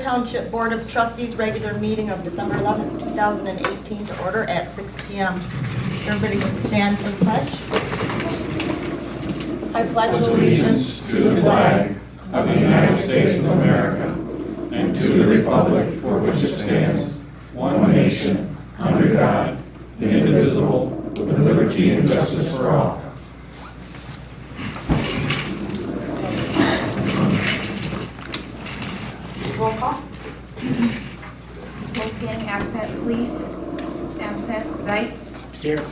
Township Board of Trustees regular meeting of December 11th, 2018 to order at 6 p.m. Everybody can stand for the pledge. I pledge allegiance to the flag of the United States of America and to the republic for which it stands, one nation, under God, indivisible, with liberty and justice for all. Roll call. Wolfgang absent, Police absent, Zeitz, Here.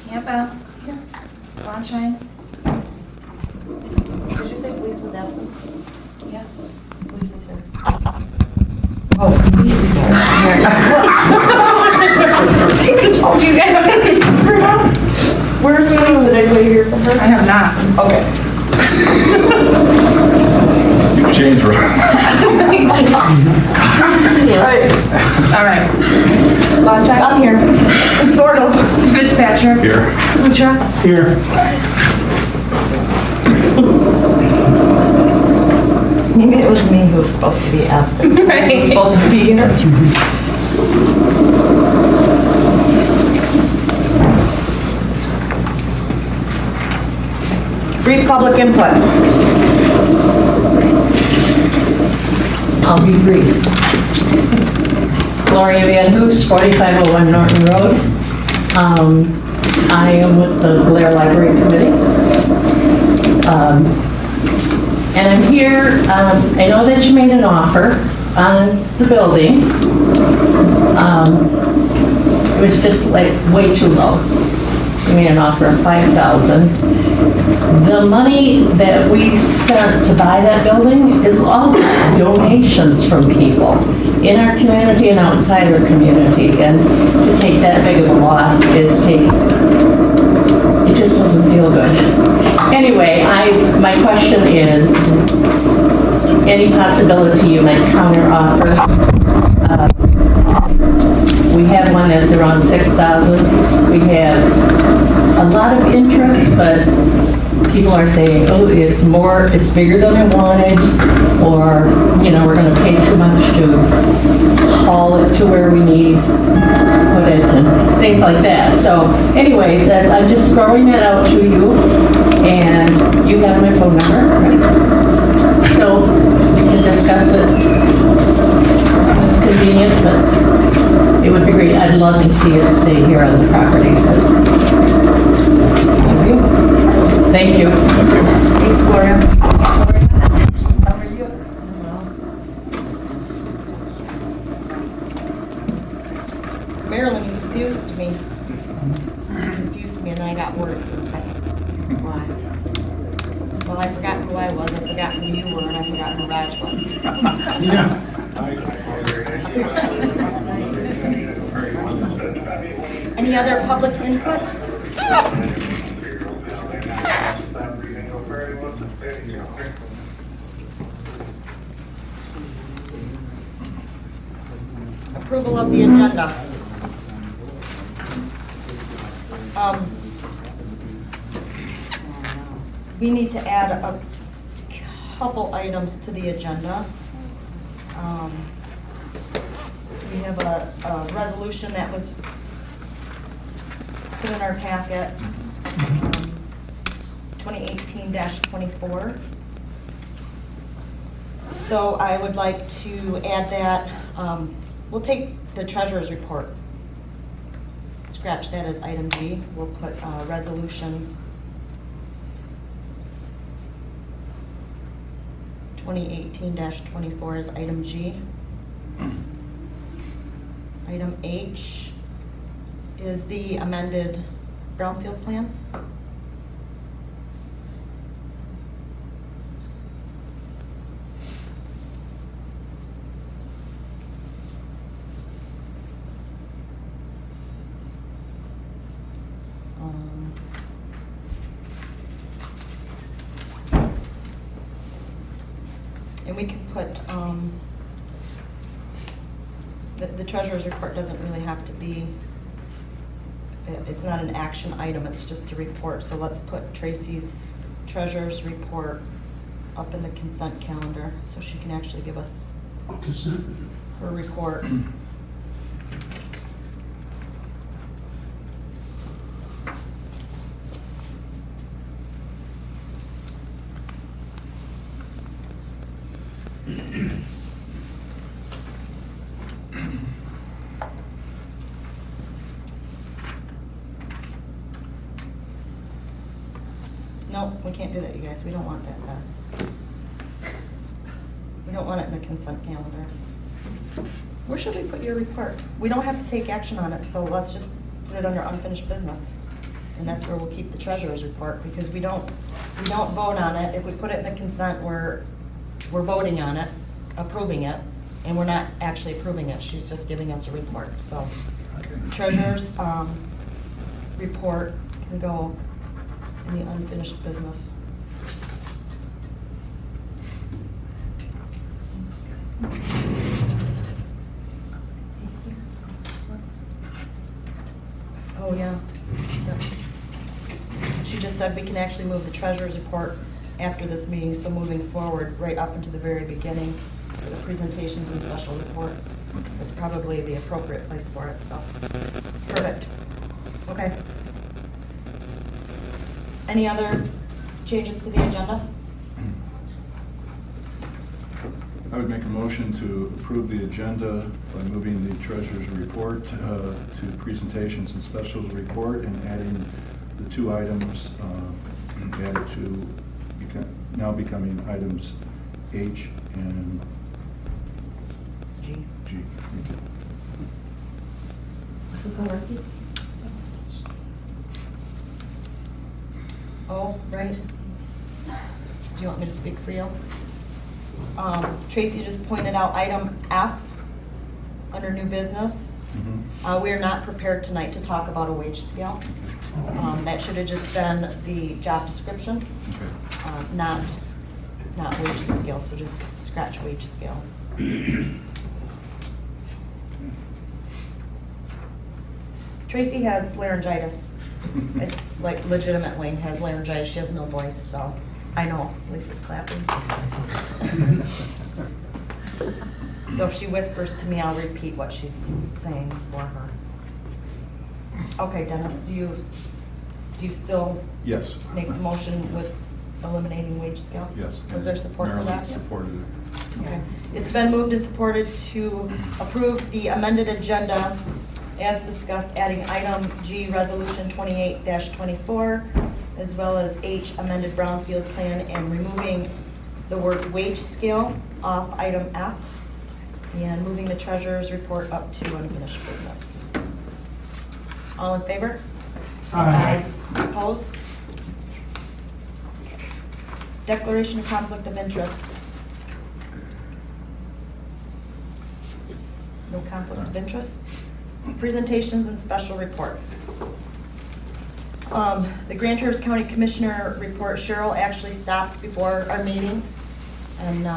Campa, Bonshine, Did you say police was absent? yeah, Police is here. Oh, police is here. See, I told you guys I'm going to get super now. Where's the police? Did anybody hear from her? I have not. Okay. You've changed, right? All right. Bonshine, I'm here. Sort of. Fitzpatrick, Here. Lutra, Here. Maybe it was me who was supposed to be absent. Right. I was supposed to be here. Brief public input. I'll be brief. Gloria Van Hoos, 4501 Norton Road. I am with the Blair Library Committee. And I'm here, I know that you made an offer on the building. It was just like way too low. You made an offer of $5,000. The money that we spent to buy that building is all donations from people in our community and outside our community. And to take that big of a loss is it just doesn't feel good. Anyway, my question is, any possibility you might counter offer? We have one that's around $6,000. We have a lot of interest, but people are saying, oh, it's bigger than I wanted, or, we're going to pay too much to haul it to where we need to put it, and things like that. So anyway, I'm just throwing that out to you, and you have my phone number, right? So we can discuss it. It's convenient, but it would be great. I'd love to see it stay here on the property. Thank you. Thanks, Gloria. How are you? Marilyn, you confused me. And then I got worried for a second. Why? Well, I forgot who I was, I forgot who you were, and I forgot who Raj was. Any other public input? Approval of the agenda. We need to add a couple items to the agenda. We have a resolution that was put in our packet, 2018-24. So I would like to add that. We'll take the treasurer's report. Scratch that as item G. We'll put resolution 2018-24 as item G. Item H is the amended brownfield plan. And we could put, the treasurer's report doesn't really have to be, it's not an action item, it's just a report. So let's put Tracy's treasurer's report up in the consent calendar so she can actually give us Consent. for report. No, we can't do that, you guys. We don't want that. We don't want it in the consent calendar. Where should we put your report? We don't have to take action on it, so let's just put it under unfinished business. And that's where we'll keep the treasurer's report, because we don't vote on it. If we put it in the consent, we're voting on it, approving it, and we're not actually approving it. She's just giving us a report, so. Treasurer's report can go in the unfinished business. Oh, yeah. Yep. She just said we can actually move the treasurer's report after this meeting, so moving forward, right up into the very beginning for the presentations and special reports. It's probably the appropriate place for it, so. Perfect. Okay. Any other changes to the agenda? I would make a motion to approve the agenda by moving the treasurer's report to presentations and specials report and adding the two items added to now becoming items H and G. G. Thank you. Oh, right. Do you want me to speak for you? Tracy just pointed out item F under new business. We are not prepared tonight to talk about a wage scale. That should have just been the job description, not wage scale, so just scratch wage scale. Tracy has laryngitis. Like legitimately has laryngitis. She has no voice, so I know Lisa's clapping. So if she whispers to me, I'll repeat what she's saying for her. Okay, Dennis, do you still Yes. make the motion with eliminating wage scale? Yes. Was there support for that? Marilyn supported it. Okay. It's been moved and supported to approve the amended agenda as discussed, adding item G, resolution 28-24, as well as H, amended brownfield plan, and removing the words wage scale off item F, and moving the treasurer's report up to unfinished business. All in favor? Aye. Opposed? Declaration of conflict of interest. No conflict of interest. Presentations and special reports. The Grand Traverse County Commissioner report, Cheryl actually stopped before our meeting and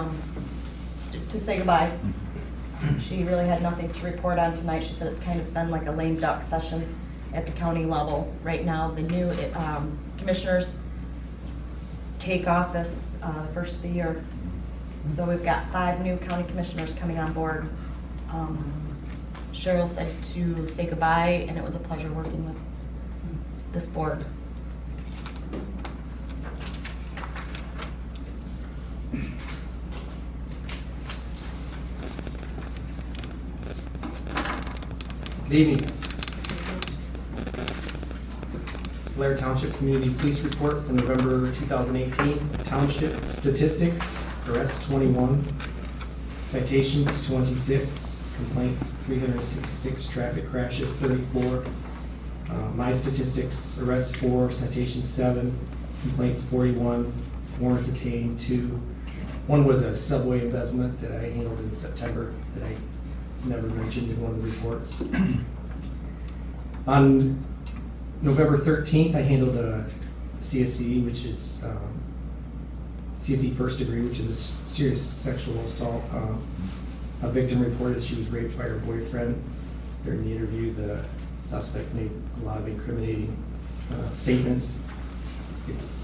to say goodbye. She really had nothing to report on tonight. She said it's kind of been like a lame duck session at the county level. Right now, the new commissioners take office the first of the year. So we've got 5 new county commissioners coming on board. Cheryl said to say goodbye, and it was a pleasure working with this board. Good evening. Blair Township Community Police Report for November 2018. Township statistics: arrests 21, citations 26, complaints 366, traffic crashes 34. My statistics: arrests 4, citations 7, complaints 41, warrants obtained 2. One was a subway embezzlement that I handled in September that I never mentioned in one of the reports. On November 13th, I handled a CSE, which is CSE first degree, which is a serious sexual assault. A victim reported she was raped by her boyfriend. During the interview, the suspect made a lot of incriminating statements. It's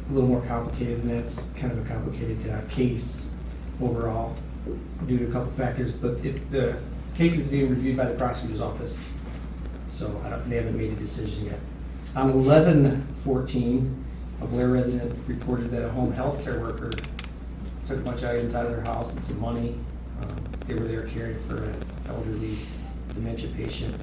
a little more complicated than that. It's kind of a complicated case overall. due to a couple factors, but the case is being reviewed by the prosecutor's office, so they haven't made a decision yet. On 11/14, a Blair resident reported that a home health care worker took a bunch of items out of their house and some money. They were there caring for an elderly dementia patient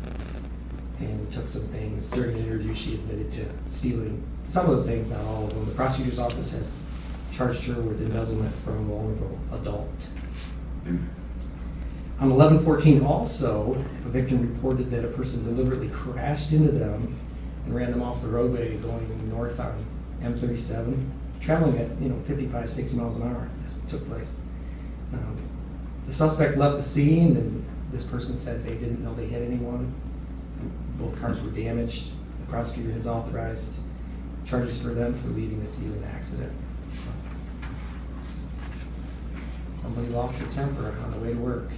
and took some things. During an interview, she admitted to stealing some of the things, not all of them. The prosecutor's office has charged her with embezzlement from a vulnerable adult. On 11/14 also, a victim reported that a person deliberately crashed into them and ran them off the roadway going north on M37, traveling at 55, 60 miles an hour. This took place. The suspect left the scene, and this person said they didn't know they hit anyone. Both cars were damaged. The prosecutor has authorized charges for them for leaving the scene of an accident. So, somebody lost their temper on the way to work.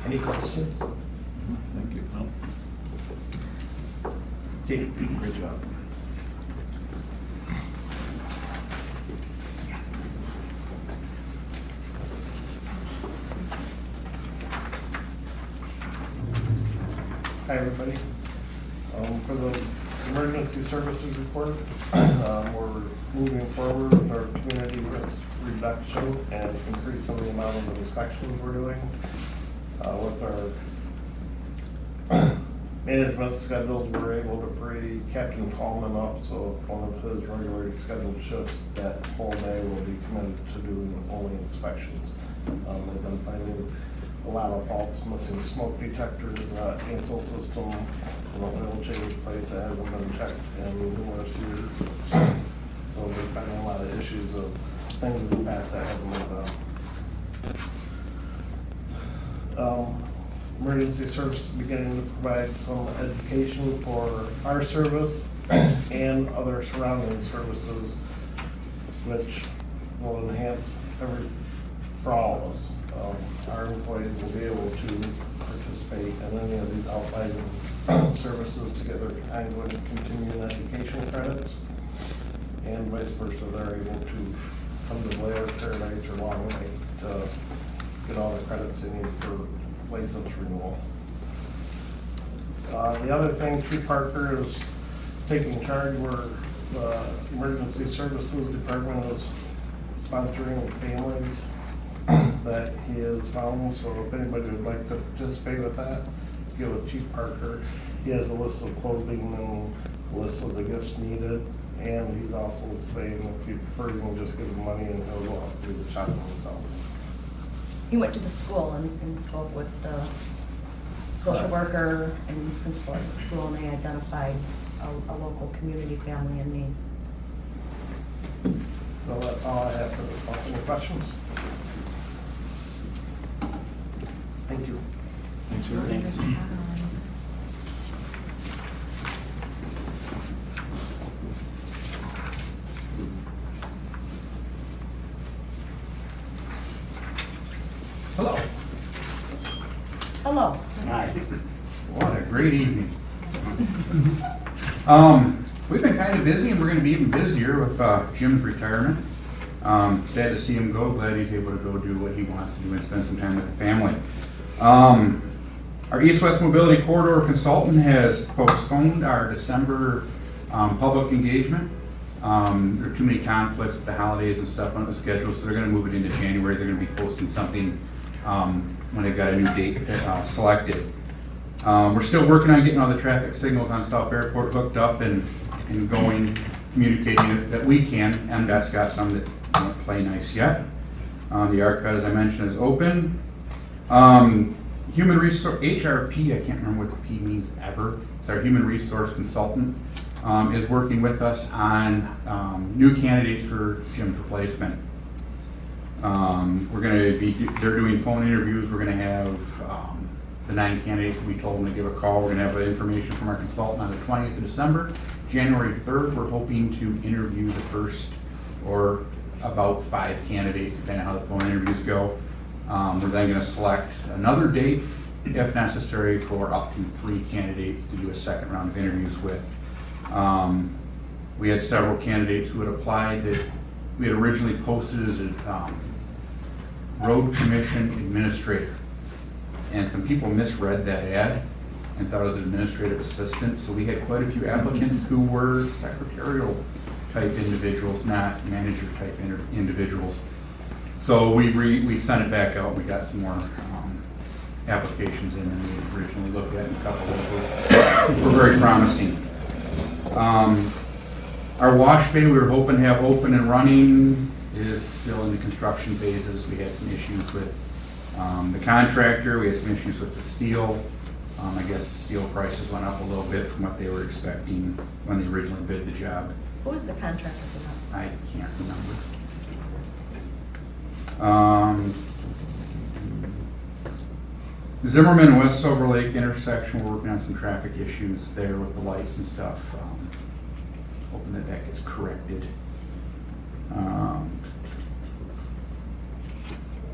Any questions? Thank you. No. T. Great job. Hi, everybody. For the emergency services report, we're moving forward with our community risk reduction and increasing the amount of inspections we're doing. With our management schedules, we're able to free Captain Tallman up, so one of his regularly scheduled shifts that whole day will be committed to doing only inspections. They've been finding a lot of faults, missing smoke detectors, cancel system, oil change place that hasn't been checked in numerous years. So we're finding a lot of issues of things in the past that haven't been done. Emergency service is beginning to provide some education for our service and other surrounding services, which will enhance for all of us. Our employees will be able to participate in any of these outlying services to get their ongoing continuing education credits, and vice versa. They're able to come to Blair, Paradise, or Long Lake to get all the credits they need for license renewal. The other thing, Chief Parker is taking charge where the Emergency Services Department is sponsoring families that he has found, so if anybody would like to participate with that, get with Chief Parker. He has a list of clothing and a list of the gifts needed, and he's also saying if you prefer, you can just give him money and he'll go out and do the shopping himself. He went to the school and spoke with the social worker and principal at the school, and they identified a local community family in need. So that's all I have for this month. Any questions? Thank you. Thanks, Ernie. Hello. Hello. Hi. What a great evening. We've been kind of busy, and we're going to be even busier with Jim's retirement. Sad to see him go. Glad he's able to go do what he wants to do and spend some time with the family. Our East-West Mobility Corridor consultant has postponed our December public engagement. There are too many conflicts with the holidays and stuff on the schedule, so they're going to move it into January. They're going to be posting something when they've got a new date selected. We're still working on getting all the traffic signals on South Airport hooked up and going, communicating that we can. MDOT's got some that don't play nice yet. The ARC-cut, as I mentioned, is open. Human Resource, HRP, I can't remember what the P means ever. It's our Human Resource Consultant, is working with us on new candidates for Jim's replacement. They're doing phone interviews. We're going to have the 9 candidates. We told them to give a call. We're going to have the information from our consultant on the 20th of December. January 3rd, we're hoping to interview the first or about 5 candidates, depending on how the phone interviews go. We're then going to select another date, if necessary, for up to 3 candidates to do a second round of interviews with. We had several candidates who had applied that We had originally posted as a road commission administrator. And some people misread that ad and thought it was an administrative assistant. So we had quite a few applicants who were secretarial type individuals, not manager type individuals. So we sent it back out. We got some more applications in than we originally looked at, and a couple of were very promising. Our wash bay we were hoping to have open and running is still in the construction phases. We had some issues with the contractor. We had some issues with the steel. I guess the steel prices went up a little bit from what they were expecting when they originally bid the job. Who was the contractor for that? I can't remember. Zimmerman West Silver Lake intersection, we're working on some traffic issues there with the lights and stuff. Hoping that that gets corrected.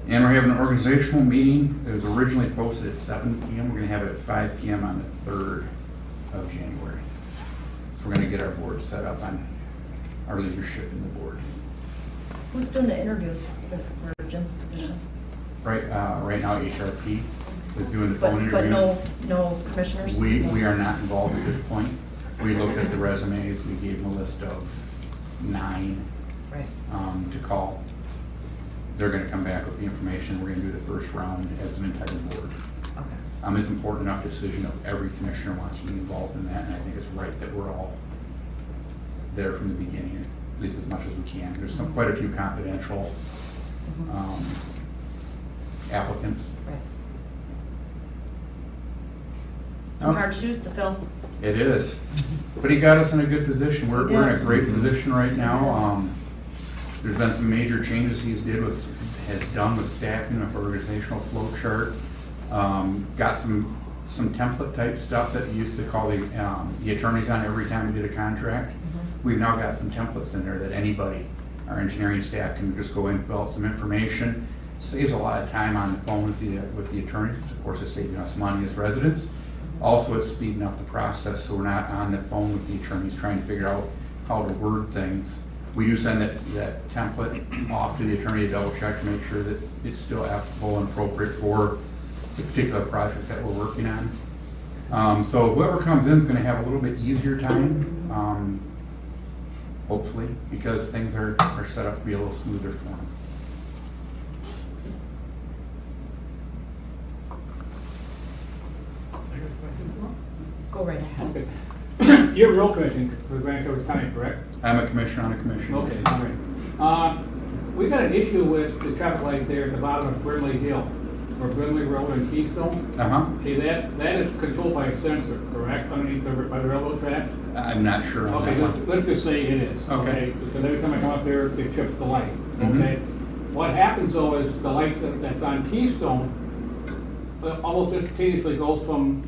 And we're having an organizational meeting. It was originally posted at 7 p.m. We're going to have it at 5 p.m. on the 3rd of January. So we're going to get our board set up on our leadership in the board. Who's doing the interviews for Jen's position? Right now, HRP is doing the phone But interviews. no commissioners? We are not involved at this point. We looked at the resumes. We gave them a list of 9 Right. to call. They're going to come back with the information. We're going to do the first round as an entire board. Okay. It's an important enough decision of every commissioner wants to be involved in that, and I think it's right that we're all there from the beginning, at least as much as we can. There's quite a few confidential applicants. Right. Some Oh. hard shoes to fill. It is, but he got us in a good position. We're in a great position right now. There's been some major changes has done with staffing of organizational flow chart. Got some template type stuff that we used to call the attorneys on every time we did a contract. We've now got some templates in there that anybody, our engineering staff, can just go in, fill out some information. Saves a lot of time on the phone with the attorneys. Of course, it's saving us money as residents. Also, it's speeding up the process, so we're not on the phone with the attorneys trying to figure out how to word things. We do send that template off to the attorney to double check to make sure that it's still applicable and appropriate for the particular project that we're working on. So whoever comes in is going to have a little bit easier time, hopefully, because things are set up to be a little smoother for them. Go right ahead. Okay. You're a road commissioner for Grand Traverse County, correct? I'm a commissioner on a commission. Okay, yes. all right. We've got an issue with the traffic light there at the bottom of Brimley Hill, or Brimley Road and Keystone. Uh-huh. That is controlled by a sensor, correct, underneath by the railroad tracks? I'm not sure on Okay, that one. let's just say it is. Okay. Because every time I come up there, it trips the light, Mhm. okay? What happens though is the lights that's on Keystone almost instantaneously goes from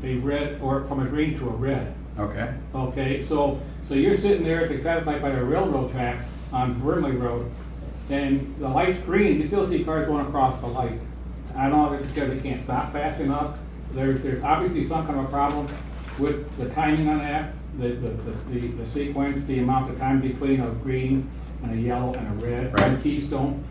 a red, or from a green to a red. Okay. Okay, so you're sitting there at the traffic light by the railroad tracks on Brimley Road, and the light's green, you still see cars going across the light. I don't know if it's because they can't stop fast enough. There's obviously some kind of a problem with the timing on that, the sequence, the amount of time between a green and a yellow and a red on Right. Keystone.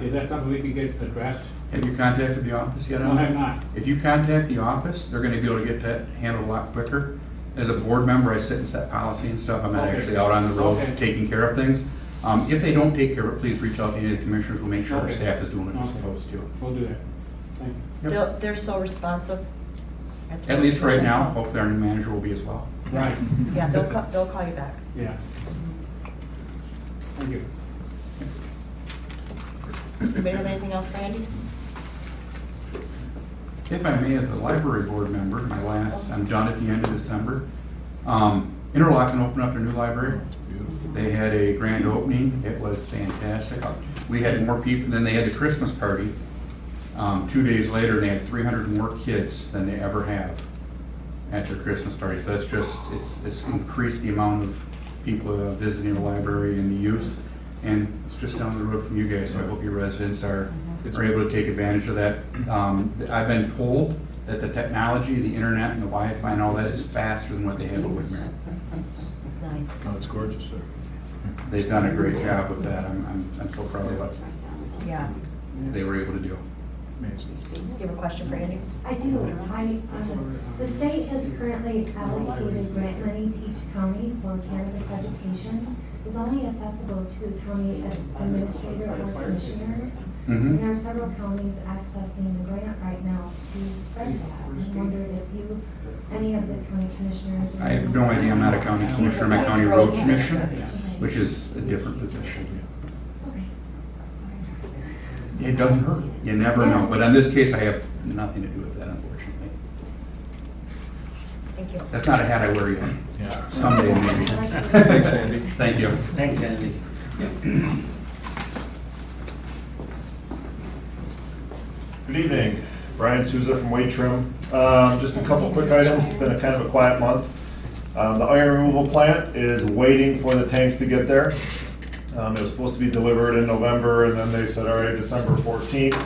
Is that something we can get addressed? Have you contacted the office yet No, on I that? have not. If you contact the office, they're gonna be able to get that handled a lot quicker. As a board member, I sit and set policy and stuff. I'm not Okay. actually out on the road Okay. taking care of things. If they don't take care of it, please reach out to any of the commissioners. We'll make sure our Okay. staff is doing what they're Okay. supposed to. We'll do that. Thanks. Yep. They're so responsive. the At least right position, now, so- hopefully our new manager will be as well. Right. Yeah, they'll call you back. Yeah. Thank you. Anybody have anything else for Andy? If I may, as a library board member, I'm done at the end of December. Interlochen opened up their new library. They had a grand opening. It was fantastic. We had more people than they had the Christmas party. 2 days later, they had 300 more kids than they ever have at their Christmas party. So it's increased the amount of people visiting the library and the use. And it's just down the road from you guys, so I hope your residents are able to take advantage of that. I've been told that the technology, the internet and the Wi-Fi and all that is faster than what they have over here. Nice. Oh, it's gorgeous, sir. they've done a great job with that. I'm so proud of what Yeah. they were able to do. Do you have a question for Andy? I do. The state has currently allocated grant money to each county for cannabis education. It's only accessible to county administrator or commissioners. And there are several counties accessing the grant right now to spread that. I wondered if you, any of the county commissioners. I have no idea. I'm not a county commissioner. I'm a county road commissioner, which is a different position. Okay. It doesn't hurt. You never know. But in this case, I have nothing to do with that, unfortunately. Thank you. That's not a hat I wear yet. Yeah. Someday maybe. Thanks, Andy. Thank you. Thanks, Andy. Good evening, Brian Souza from Weight Trim. Just a couple quick items. It's been a kind of a quiet month. The iron removal plant is waiting for the tanks to get there. It was supposed to be delivered in November, and then they said, all right, December 14th.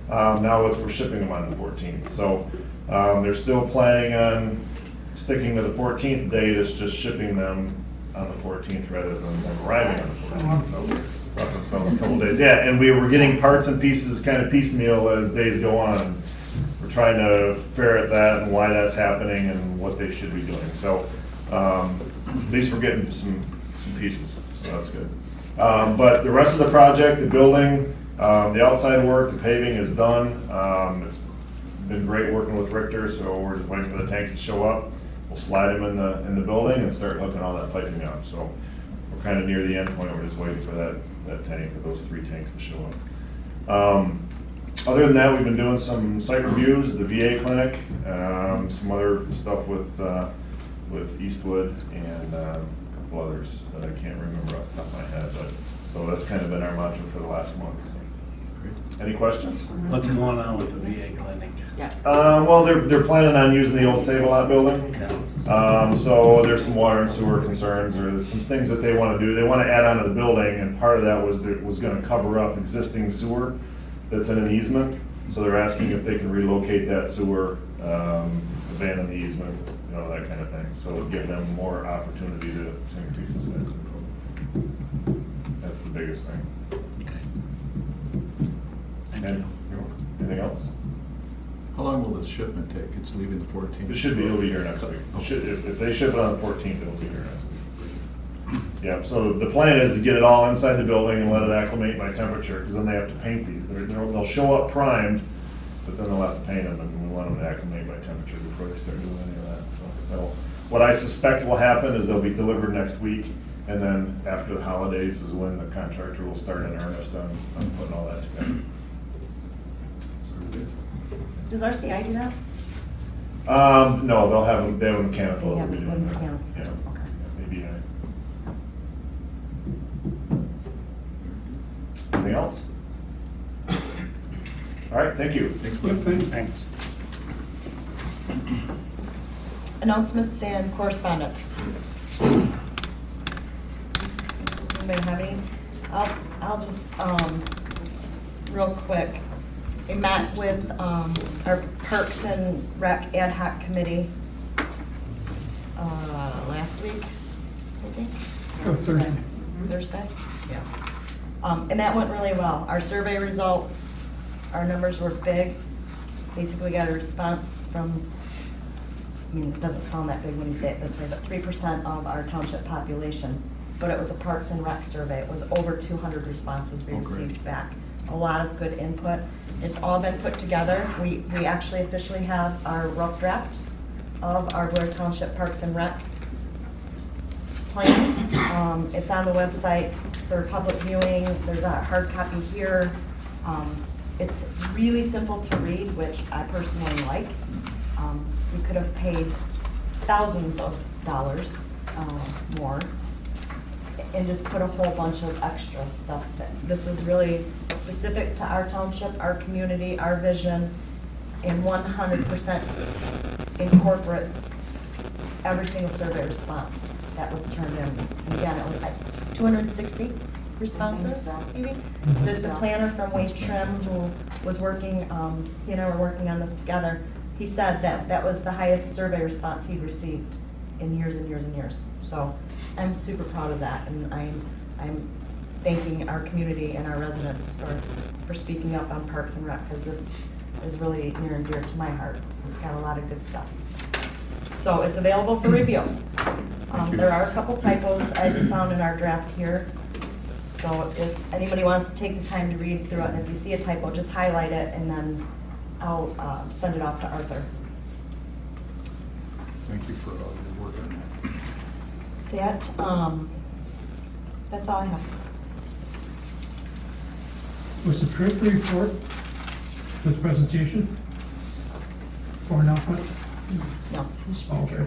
Now we're shipping them on the 14th. So they're still planning on sticking to the 14th date. It's just shipping them on the 14th rather than them arriving on the 14th. So brought themselves a couple days. Yeah, and we were getting parts and pieces kind of piecemeal as days go on. We're trying to ferret that and why that's happening and what they should be doing. So at least we're getting some pieces, so that's good. But the rest of the project, the building, the outside work, the paving is done. It's been great working with Richter, so we're just waiting for the tanks to show up. We'll slide them in the building and start hooking all that piping up. So we're kind of near the end point. We're just waiting for that tank, for those 3 tanks to show up. Other than that, we've been doing some site reviews, the VA clinic, some other stuff with Eastwood and a couple others that I can't remember off the top of my head. But so that's kind of been our mantra for the last month. So. Any questions? What's going on with the VA clinic? Well, they're planning on using the old Save-A-Lot building. So there's some water and sewer concerns, or there's some things that they want to do. They want to add on to the building, and part of that was going to cover up existing sewer that's in an easement. So they're asking if they can relocate that sewer, abandon the easement, that kind of thing. So it'll give them more opportunity to increase the size of the building. That's the biggest thing. And anything else? How long will the shipment take? It's leaving the 14th? It'll be here next week. If they ship it on the 14th, it'll be here next week. Yeah, so the plan is to get it all inside the building and let it acclimate by temperature, because then they have to paint these. They'll show up primed, but then they'll have to paint them, and we want them to acclimate by temperature before they start doing any of that. So what I suspect will happen is they'll be delivered next week, and then after the holidays is when the contractor will start in earnest on putting all that together. Does RCI do that? No, they have a mechanical. They have that'll be a doing that. mechanical Yeah, person, okay. maybe. Anything else? All right, thank you. Thanks. Announcements and correspondence. Anybody have any? I'll just, real quick. We met with our Parks and Rec Ad Hoc Committee last week, I think. Thursday? Yeah. And that went really well. Our survey results, our numbers were big. Basically got a response from, it doesn't sound that big when you say it this way, but 3% of our township population. But it was a Parks and Rec survey. It was over 200 responses we received back. A lot of good input. It's all been put together. We actually officially have our rough draft of our Blair Township Parks and Rec plan. It's on the website for public viewing. There's a hard copy here. It's really simple to read, which I personally like. We could have paid thousands of dollars more and just put a whole bunch of extra stuff. This is really specific to our township, our community, our vision, and 100% incorporates every single survey response that was turned in. And again, it was 260 responses, maybe? The planner from Weight Trim, who was working, he and I were working on this together, he said that was the highest survey response he'd received in years and years and years. So I'm super proud of that, and I'm thanking our community and our residents for speaking up on Parks and Rec, because this is really near and dear to my heart. It's got a lot of good stuff. So it's available for review. There are a couple typos I found in our draft here. So if anybody wants to take the time to read through it, and if you see a typo, just highlight it, and then I'll send it off to Arthur. Thank you for all your work on That, that's all I have. Was the treasury report, this presentation for announcement? No. Okay.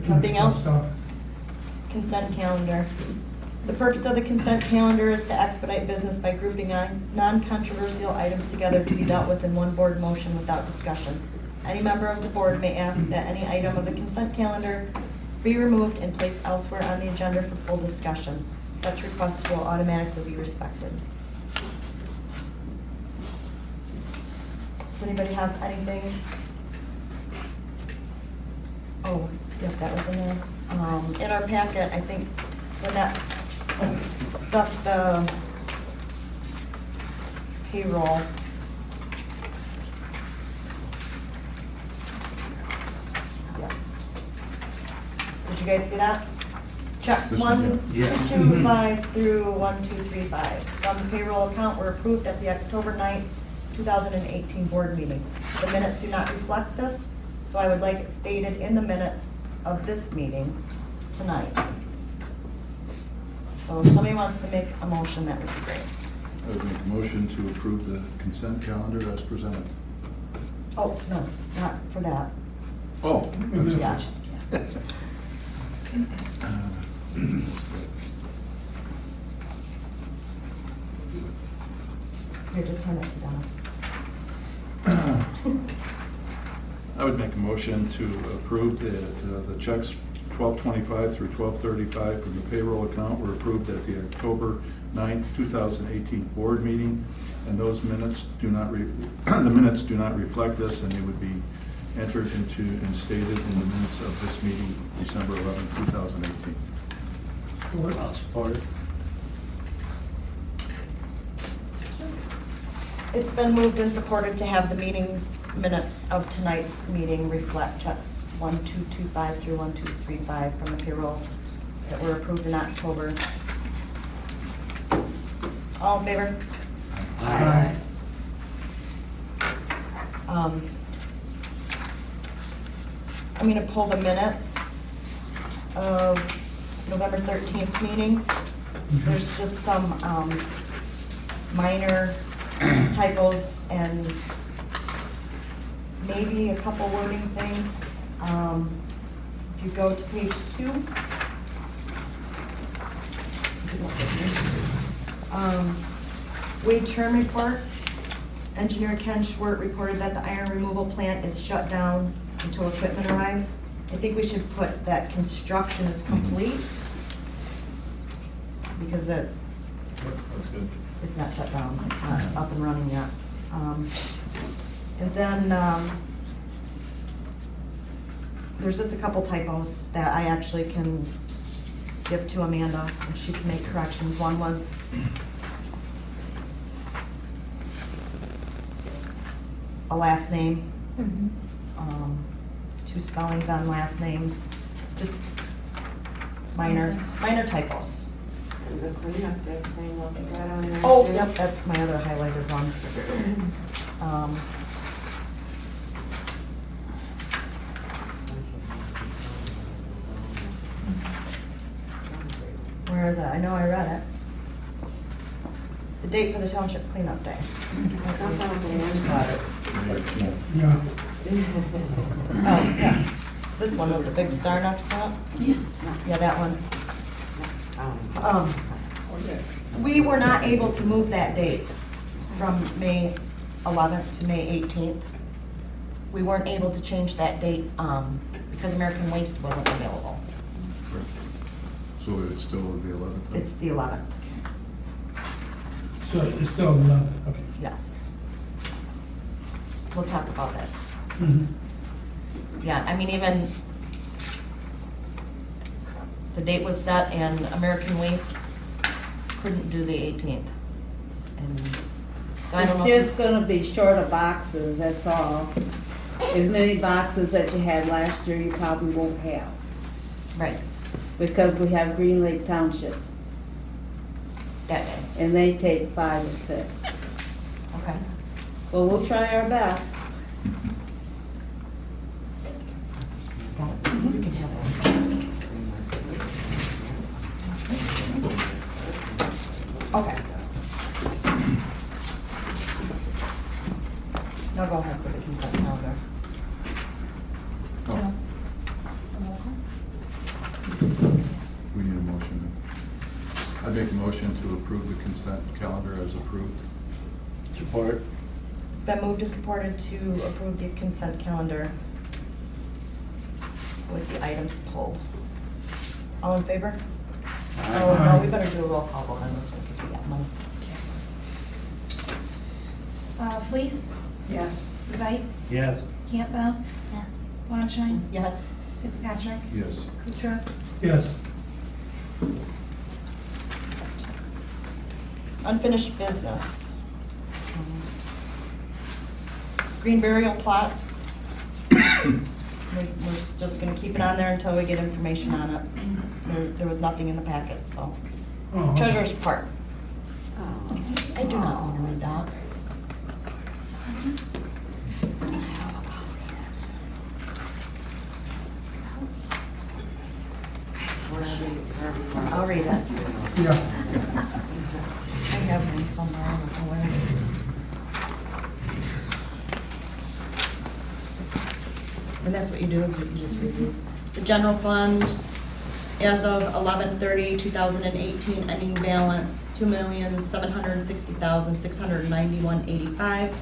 Nothing else? Consent calendar. The purpose of the consent calendar is to expedite business by grouping non-controversial items together to be dealt with in one board motion without discussion. Any member of the board may ask that any item of the consent calendar be removed and placed elsewhere on the agenda for full discussion. Such requests will automatically be respected. Does anybody have anything? Oh, yep, that was in there. In our packet, I think when that stuff, the payroll. Yes. Did you guys see that? Checks This one, 1225 through 1235 from the payroll account were approved at the October 9th, 2018 board meeting. The minutes do not reflect this, so I would like it stated in the minutes of this meeting tonight. So if somebody wants to make a motion, that would be great. I would make a motion to approve the consent calendar as presented. Oh, no, not for that. Oh. Yeah. Here, just hand it to Dennis. I would make a motion to approve the checks 1225 through 1235 from the payroll account were approved at the October 9th, 2018 board meeting, and those minutes do not, the minutes do not reflect this, and they would be entered into and stated in the minutes of this meeting, December 11th, 2018. I'll support it. It's been moved and supported to have the meetings minutes of tonight's meeting reflect checks 1225 through 1235 from the payroll that were approved in October. All in favor? Aye. I'm going to pull the minutes of November 13th meeting. There's just some minor typos and maybe a couple wording things. If you go to page 2. Wade term report. Engineer Ken Schwert reported that the iron removal plant is shut down until equipment arrives. I think we should put that construction is complete because it's not shut down, it's not up and running yet. And then there's just a couple typos that I actually can give to Amanda and she can make corrections. One was a last name, two spellings on last names, just minor typos. And the cleanup day thing wasn't that on there? Oh, too? yep, that's my other highlighted one. Where is it? I know I read it. The date for the township cleanup day. That's on the inside. Yeah. Oh, yeah. This one with the big star next to it? Yes. Yeah, that one. We were not able to move that date from May 11th to May 18th. We weren't able to change that date because American Waste wasn't available. So it's still the 11th? then? It's the 11th, So it's still 11th, okay. yes. We'll talk about that. Mhm. yet. I mean, even the date was set and American Waste couldn't do the 18th. And so I don't know. It's just gonna be short of boxes, that's all. As many boxes that you had last year, you probably won't have, Right, because we have Green Lake Township, that day. and they take 5 or 6. Okay. Well, we'll try our best. You can have those. Okay. Now go ahead with the consent calendar. Oh, we need a motion. I make a motion to approve the consent calendar as approved. Support. It's been moved and supported to approve the consent calendar with the items pulled. All in favor? Oh, no, we better do a roll call vote on this one because we got money. Fleece, Yes. Zeitz, Yes. Campbell, Yes. Watershine, Yes. Fitzpatrick, Yes. Kuchar, Yes. Unfinished business. Green burial plots. We're just gonna keep it on there until we get information on it. There was nothing in the packet, so. Oh, Treasurer's report. Oh. I do not want to read that. I'll read it. Yeah. I have one somewhere, I don't know where. And that's what you do, is you just read these. The general fund, as of 11/30/2018, ending balance, $2,760,691.85.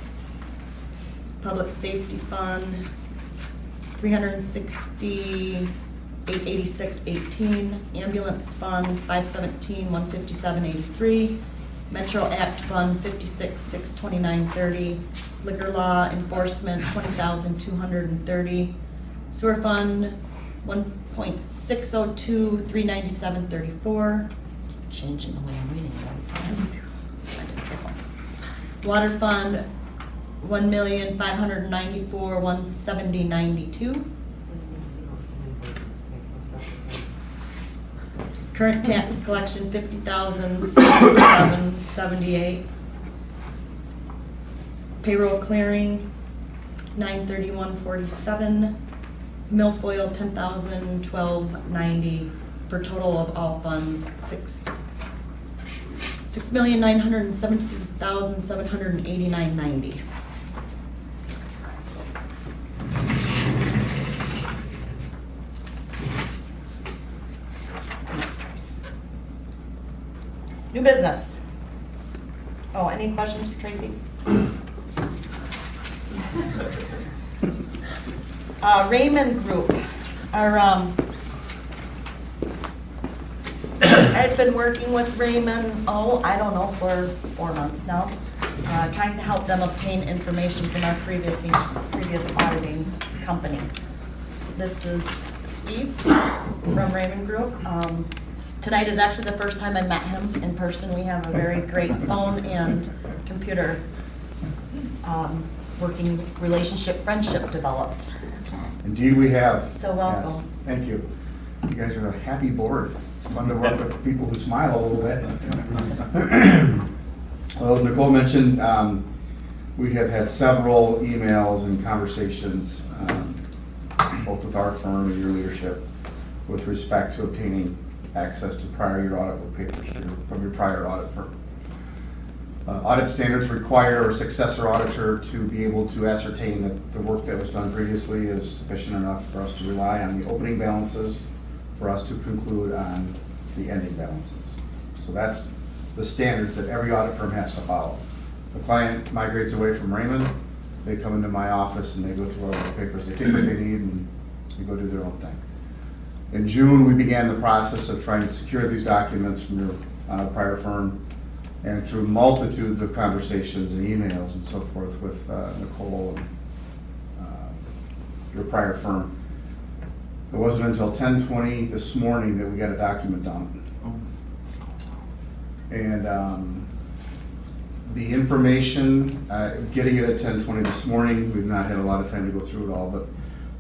Public safety fund, $368,8618. Ambulance fund, $517,157.83. Metro Act Fund, $56,629.30. Liquor law enforcement, $20,230. Sewer fund, $1.602,397.34. Changing the way I'm reading it. Water fund, $1,594,170.92. Current tax collection, $50,077.78. Payroll clearing, $931.47. Milfoil, $10,012.90, for total of all funds, $6,973,789.90. Next choice. New business. Oh, any questions for Tracy? Raymond Group, I've been working with Raymond, I don't know, for 4 months now, trying to help them obtain information from our previous auditing company. This is Steve from Raymond Group. Tonight is actually the first time I met him in person. We have a very great phone and computer working relationship, friendship developed. Indeed we have. So welcome. Yes, thank you. You guys are a happy board. It's fun to work with people who smile a little bit. Well, as Nicole mentioned, we have had several emails and conversations, both with our firm and your leadership, with respect to obtaining access to prior year audit papers from your prior audit firm. Audit standards require a successor auditor to be able to ascertain that the work that was done previously is sufficient enough for us to rely on the opening balances for us to conclude on the ending balances. So that's the standards that every audit firm has to follow. The client migrates away from Raymond, they come into my office and they go through all the papers, they take what they need and they go do their own thing. In June, we began the process of trying to secure these documents from your prior firm. And through multitudes of conversations and emails and so forth with Nicole and your prior firm. It wasn't until 10:20 this morning that we got a document done. And the information, getting it at 10:20 this morning, we've not had a lot of time to go through it all, but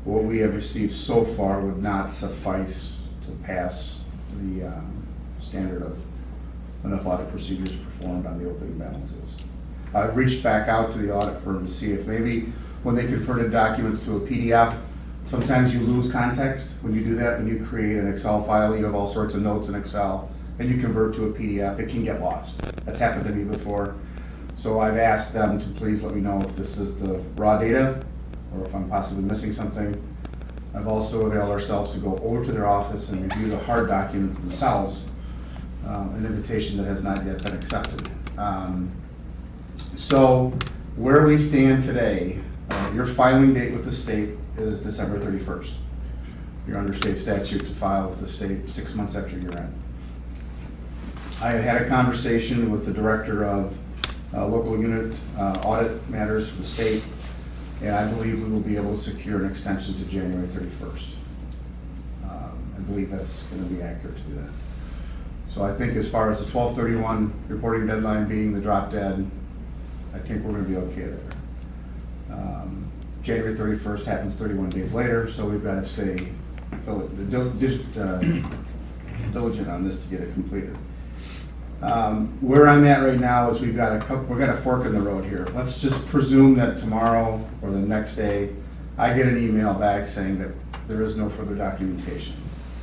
what we have received so far would not suffice to pass the standard of enough audit procedures performed on the opening balances. I've reached back out to the audit firm to see if maybe when they converted documents to a PDF, sometimes you lose context when you do that. When you create an Excel file, you have all sorts of notes in Excel, and you convert to a PDF, it can get lost. That's happened to me before. So I've asked them to please let me know if this is the raw data, or if I'm possibly missing something. I've also availed ourselves to go over to their office and review the hard documents themselves, an invitation that has not yet been accepted. So where we stand today, your filing date with the state is December 31st. You're under state statute to file with the state 6 months after your end. I had a conversation with the director of local unit audit matters for the state, and I believe we will be able to secure an extension to January 31st. I believe that's going to be accurate to do that. So I think as far as the 12/31 reporting deadline being the drop dead, I think we're going to be okay there. January 31st happens 31 days later, so we've got to stay diligent on this to get it completed. Where I'm at right now is we've got a fork in the road here. Let's just presume that tomorrow or the next day, I get an email back saying that there is no further documentation.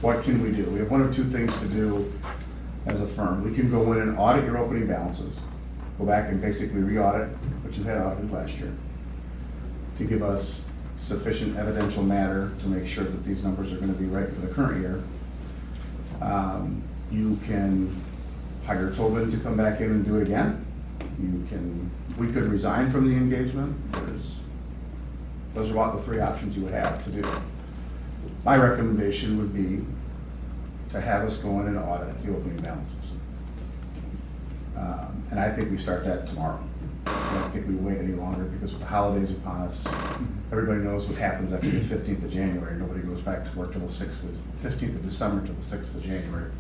What can we do? We have one of two things to do as a firm. We can go in and audit your opening balances, go back and basically re-audit what you had audited last year to give us sufficient evidential matter to make sure that these numbers are going to be right for the current year. You can hire Tobin to come back in and do it again. We could resign from the engagement. Those are about the three options you would have to do. My recommendation would be to have us go in and audit the opening balances. And I think we start that tomorrow. I don't think we wait any longer because with the holidays upon us, everybody knows what happens after the 15th of January. Nobody goes back to work till the 15th of December till the 6th of January.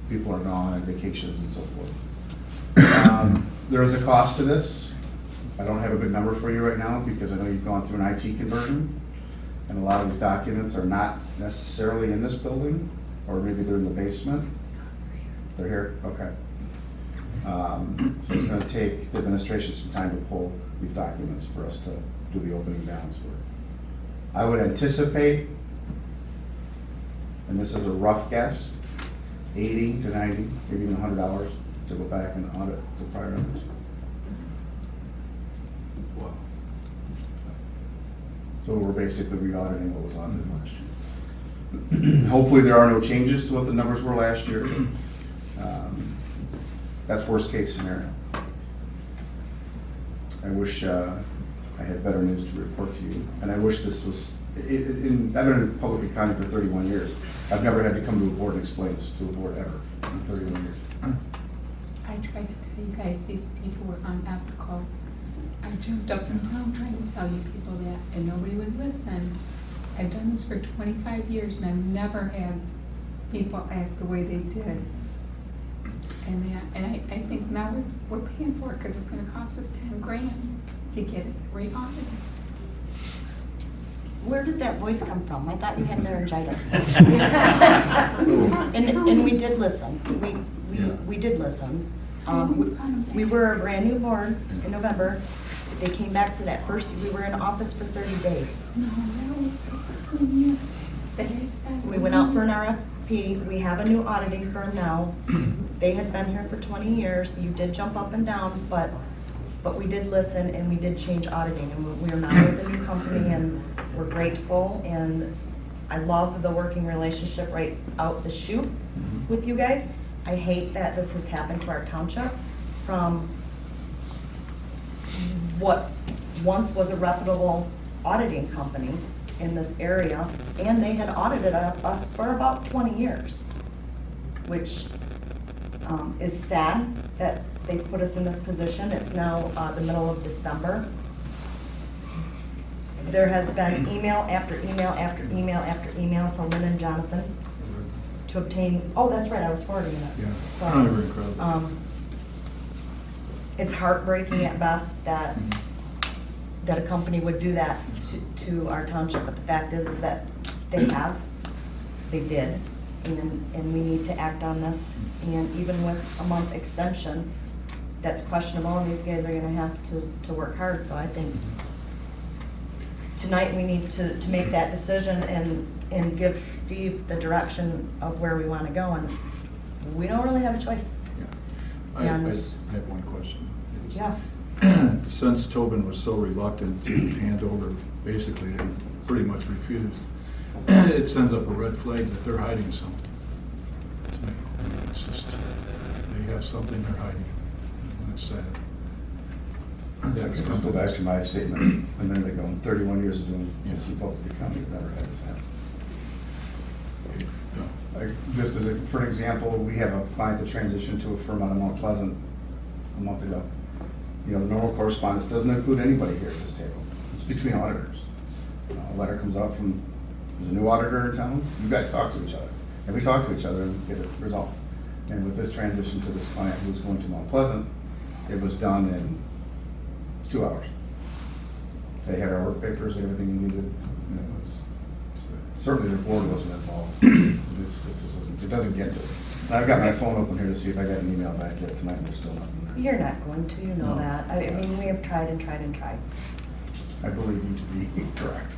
People are gone on vacations and so forth. There is a cost to this. I don't have a good number for you right now because I know you've gone through an IT conversion and a lot of these documents are not necessarily in this building, or maybe they're in the basement. They're here? Okay. So it's going to take the administration some time to pull these documents for us to do the opening balance work. I would anticipate, and this is a rough guess, $80 to $90, maybe even $100 to go back and audit the prior numbers. Wow. So we're basically re-auditing what was audited last year. Hopefully there are no changes to what the numbers were last year. That's worst case scenario. I wish I had better news to report to you, and I wish this was, I've been in public accounting for 31 years. I've never had to come to a board and explain this to a board ever in 31 years. I tried to tell you guys these people were unethical. I jumped up and down trying to tell you people that, and nobody would listen. I've done this for 25 years, and I've never had people act the way they did. And I think now we're paying for it because it's going to cost us 10 grand to get it re-audited. Where did that voice come from? I thought you had laryngitis. And we did listen. We did listen. We were a brand new board in November. They came back for that first, we were in office for 30 days. No, that was the year that I said. We went out for an RFP. We have a new auditing firm now. They had been here for 20 years. You did jump up and down, but we did listen and we did change auditing. And we are now with a new company and we're grateful. And I love the working relationship right out the chute with you guys. I hate that this has happened to our township from what once was a reputable auditing company in this area, and they had audited us for about 20 years, which is sad that they put us in this position. It's now the middle of December. There has been email after email after email after email to Lynn and Jonathan to obtain, oh, that's right, I was forwarding it. Yeah. So, Oh, they were incredible. it's heartbreaking at best that, that a company would do that to our township, but the fact is that they did, and we need to act on this, and even with a month extension, that's questionable, and these guys are gonna have to work hard, so I think tonight we need to make that decision and give Steve the direction of where we wanna go, and we don't really have a choice. I And- have one question. Yeah. Since Tobin was so reluctant to hand over, basically, they pretty much refused, it sends up a red flag that they're hiding something. To me. It's just, they have something they're hiding, and it's sad. Yeah, because just go back to my statement a minute ago, in 31 years of doing this in Baltimore County, we've never had this happen. Just as for an example, we have a client that transitioned to a firm out of Mount Pleasant a month ago. You know, the normal correspondence doesn't include anybody here at this table. It's between auditors. A letter comes out from, there's a new auditor in town, you guys talk to each other. And we talk to each other and get it resolved. And with this transition to this client who's going to Mount Pleasant, it was done in 2 hours. They had our work papers, everything we needed, and it was, certainly the board wasn't involved. It doesn't get to this. And I've got my phone open here to see if I got an email back yet tonight, and there's still nothing there. You're not going to, you know that. I mean, we have tried and tried and tried. I believe you to be correct.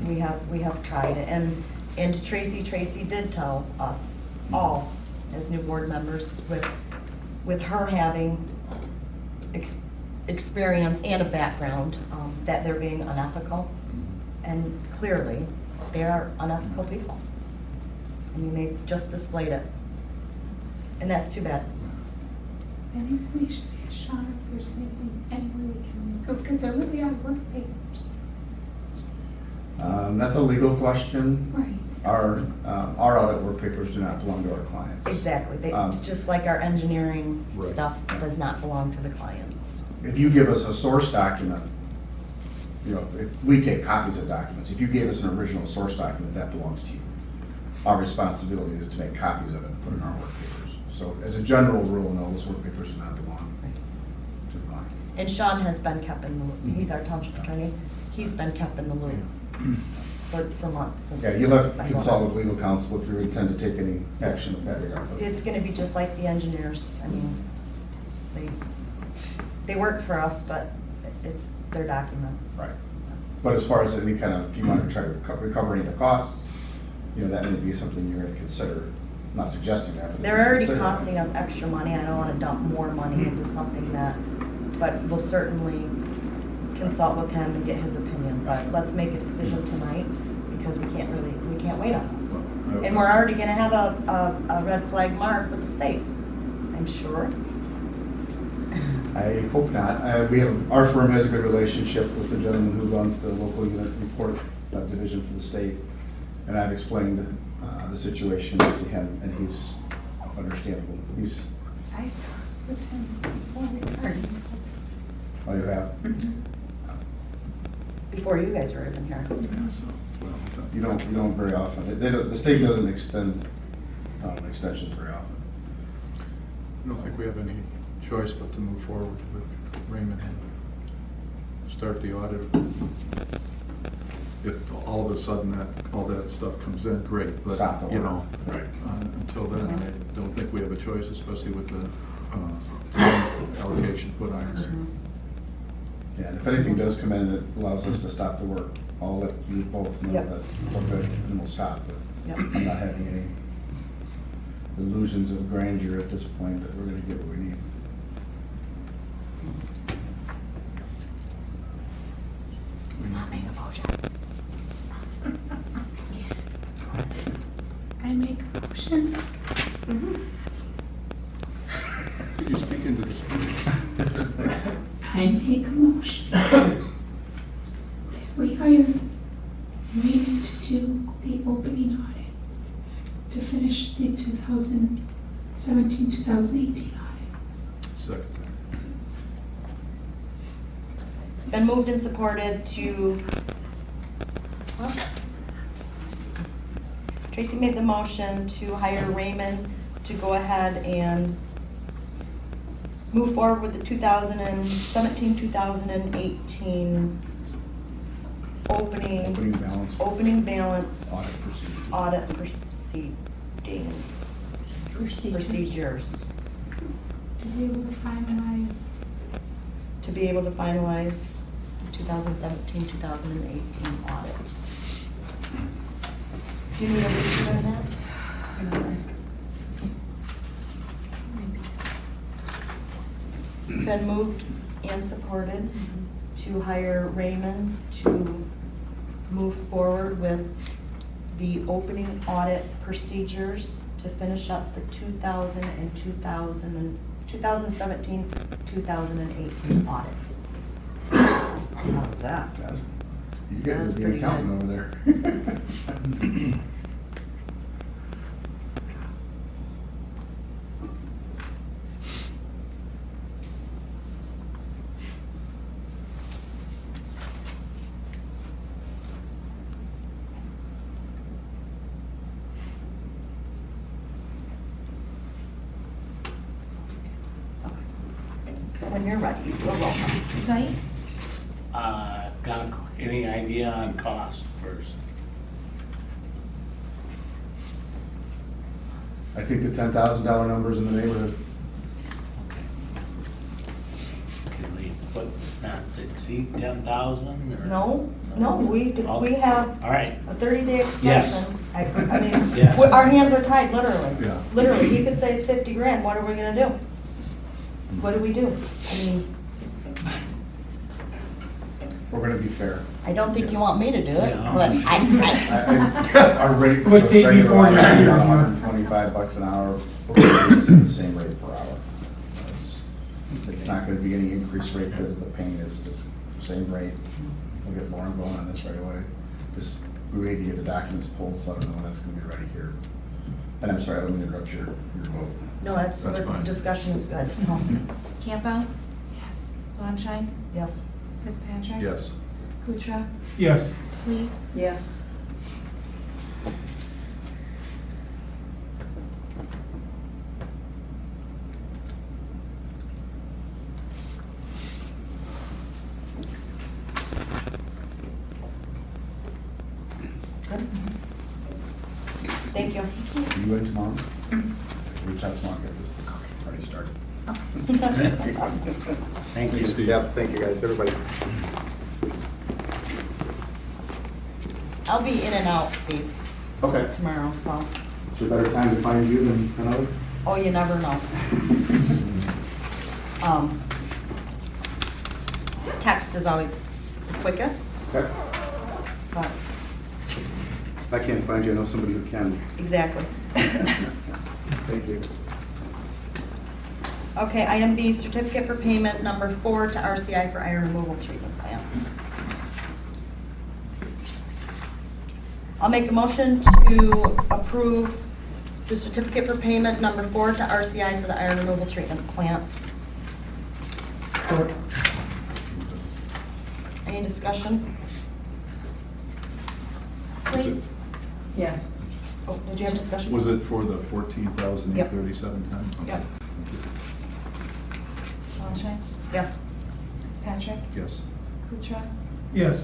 We have tried, and to Tracy did tell us all, as new board members, with her having experience and a background, that they're being unethical, and clearly, they are unethical people. I mean, they just displayed it, and that's too bad. I think we should ask Sean if there's anything, any way we can improve, because there really are work papers. That's a legal question. Right. Our audit work papers do not belong to our clients. Exactly, they, just like our engineering Right. stuff does not belong to the clients. If you give us a source document, you know, we take copies of documents. If you gave us an original source document, that belongs to you. Our responsibility is to make copies of it and put in our work papers. So as a general rule, no, those work papers do not belong to the client. And Sean has been kept in the loop, he's our township attorney, he's been kept in the loop for months. since- Yeah, you'll have since to it's been consult going with legal counsel if you intend to take any action with that regard. on. It's gonna be just like the engineers, I mean, they work for us, but it's their documents. Right. But as far as any kind of, if you want to try to recover any of the costs, you know, that may be something you're going to consider. I'm not suggesting that. but They're already consider that. costing us extra money, I don't wanna dump more money into something that, but we'll certainly consult with him and get his opinion, but let's make a decision tonight, because we can't wait on this. Well, And we're already gonna have a red flag mark with the state, I'm sure. I hope not. Our firm has a good relationship with the gentleman who runs the local unit report division for the state. And I've explained the situation to him, and he's understandable. I talked with him before regarding. Oh, you have? Before you guys were even here. You don't very often. The state doesn't extend extensions very often. I don't think we have any choice but to move forward with Raymond and start the audit. If all of a sudden all that stuff comes in, great, but, Stop the you work. know, Right. until then, I don't think we have a choice, especially with the time allocation put on us. Yeah, and if anything does come in that allows us to stop the work, I'll let you both know Yep. that we're good and we'll stop. But Yep. I'm not having any illusions of grandeur at this point that we're gonna get what we need. I'll make a motion. I make a motion. Could you speak into this? I make a motion that we hire Raymond to do the opening audit to finish the 2017, 2018 audit. Second. It's been moved and supported to Tracy made the motion to hire Raymond to go ahead and move forward with the 2017, 2018 Opening balance. opening balance Audit procedure. audit procedures To be able to finalize, to be able to finalize the 2017, 2018 audit. Do you need a reason on that? It's been moved and supported to hire Raymond to move forward with the opening audit procedures to finish up the 2017, 2018 audit. How's that? You get That's to be an pretty accountant good. over there. When you're ready, you're welcome. Zites? Got any idea on cost first? I think the $10,000 number is in the neighborhood. Can we put not to exceed 10,000 or? No, we have All right, a 30-day Yes. extension. I mean, Yes. our hands are tied, literally. Yeah. Literally, he could say it's 50 grand, what are we gonna do? What do we do? I mean, We're gonna be fair. I don't think you want me to do it, Yeah. but Our rate What was day regular before hours, you- about $125 an hour. We're gonna be at the same rate per hour. It's not gonna be any increased rate because of the paint, it's just same rate. We'll get Lauren going on this right away. Just, we need to get the documents pulled, so I don't know when that's gonna be ready here. And I'm sorry, I don't mean to interrupt your vote. no, that's, fine. discussion is good, so, Campbell? Yes. Bonshine? yes. Fitzpatrick? Yes. Kutra? Yes. Please? Yes. Good. Thank you. Are you in tomorrow? Reach out tomorrow, get this already started. thank you. Steve. Yeah, thank you guys, everybody. I'll be in and out, Steve, Okay. tomorrow, so, Is there a better time to find you than another? oh, you never know. Text is always the quickest, Okay. but, If I can't find you, I know somebody who can. exactly. Thank you. Okay, item B, certificate for payment number 4 to RCI for iron removal treatment plant. I'll make a motion to approve the certificate for payment number 4 to RCI for the iron removal treatment plant. Any discussion? Please? Yes. Oh, did you have discussion? Was it for the 14,837 ton? Okay. Yep. Bonshine? Yes. Fitzpatrick? Yes. Kutra? Yes.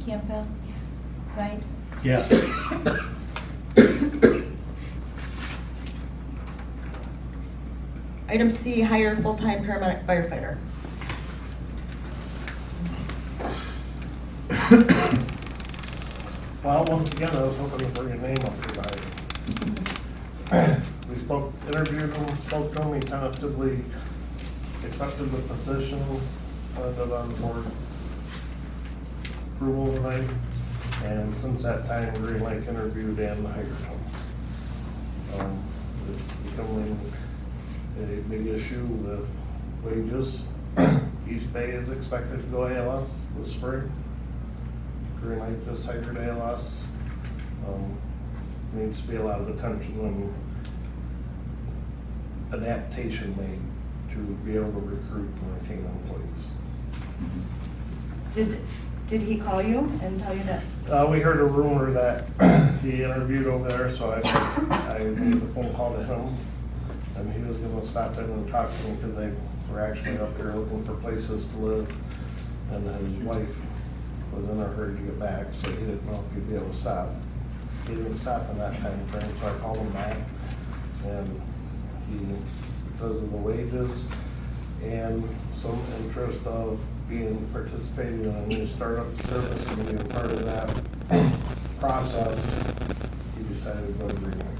Campbell? Yes. Zites? Yes, Item C, hire full-time paramedic firefighter. Well, once again, I was hoping to bring a name up here tonight. We interviewed him, spoke to him, he tentatively accepted the position, landed on board approval tonight. And since that time, Green Lake interviewed and hired him. It's becoming a big issue with wages. East Bay is expected to go ALS this spring. Green Lake just hired ALS. Needs to be a lot of attention and adaptation made to be able to recruit and retain employees. Did Did he call you and tell you that? We heard a rumor that he interviewed over there, so I made a phone call to him. And he was gonna stop in and talk to me because they were actually up here looking for places to live. And his wife was in a hurry to get back, so he didn't know if he'd be able to stop. He didn't stop in that time frame, so I called him back. And he, because of the wages and some interest of participating in a new startup service and being part of that process, he decided to go to Greenway.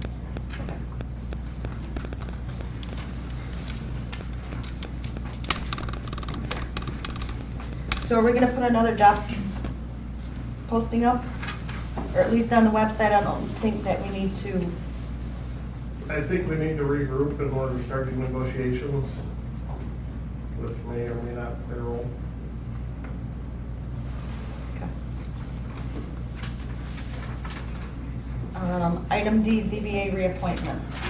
So are we gonna put another job posting up? Or at least on the website? I don't think that we need to. I think we need to regroup in order to start the negotiations, which may or may not play a role. Item D, ZBA reappointments.